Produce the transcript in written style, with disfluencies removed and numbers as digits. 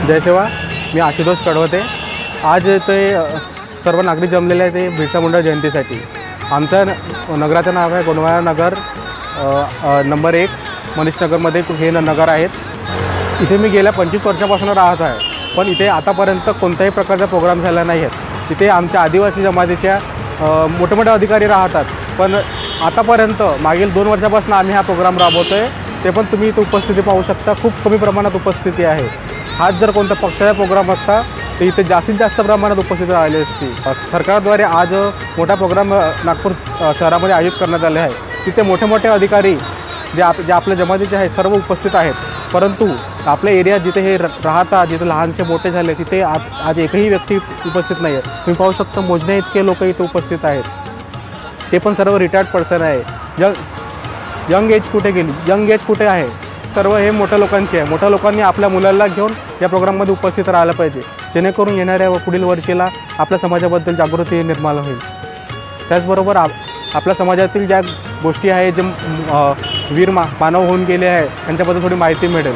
जय सेवा. मी आशुतोष कडवते. आज ते सर्व नागरिक जमलेले आहे ते बिरसा मुंडा जयंतीसाठी. आमचं नगराचं नाव आहे गोंडवाना नगर नंबर 1 मनीष नगरमध्ये हे नगर आहेत. इथे मी गेल्या 25 वर्षापासून राहत आहे, पण इथे आतापर्यंत कोणत्याही प्रकारचा प्रोग्राम झाला नाही आहे. इथे आमच्या आदिवासी जमातीच्या मोठे मोठे अधिकारी राहतात, पण आतापर्यंत मागील 2 वर्षापासून आम्ही हा प्रोग्राम राबवतो आहे. ते पण तुम्ही इथे उपस्थिती पाहू शकता. खूप कमी प्रमाणात उपस्थिती आहे. हाच जर कोणता पक्षाचा प्रोग्राम असता तर इथे जास्तीत जास्त प्रमाणात उपस्थिती राहिली असती. सरकारद्वारे आज मोठा प्रोग्राम नागपूर शहरामध्ये आयोजित करण्यात आले आहे. तिथे मोठे मोठे अधिकारी जे आपल्या जमातीचे आहेत सर्व उपस्थित आहेत, परंतु आपल्या एरियात जिथे हे राहतात, जिथे लहानसे मोठे झाले, तिथे आज एकही व्यक्ती उपस्थित नाही आहे. तुम्ही पाहू शकता मोजण्या इतके लोक इथे उपस्थित आहेत. ते पण सर्व रिटायर्ड पर्सन आहे. यंग एज कुठे गेली? यंग एज कुठे आहे? सर्व हे मोठ्या लोकांचे आहे. मोठ्या लोकांनी आपल्या मुलांना घेऊन या प्रोग्राममध्ये उपस्थित राहायला पाहिजे, जेणेकरून येणाऱ्या व पुढील वर्षीला आपल्या समाजाबद्दल जागृती निर्माण होईल. त्याचबरोबर आपल्या समाजातील ज्या गोष्टी आहे, जे वीर मानव होऊन गेले आहे त्यांच्याबद्दल थोडी माहिती मिळेल.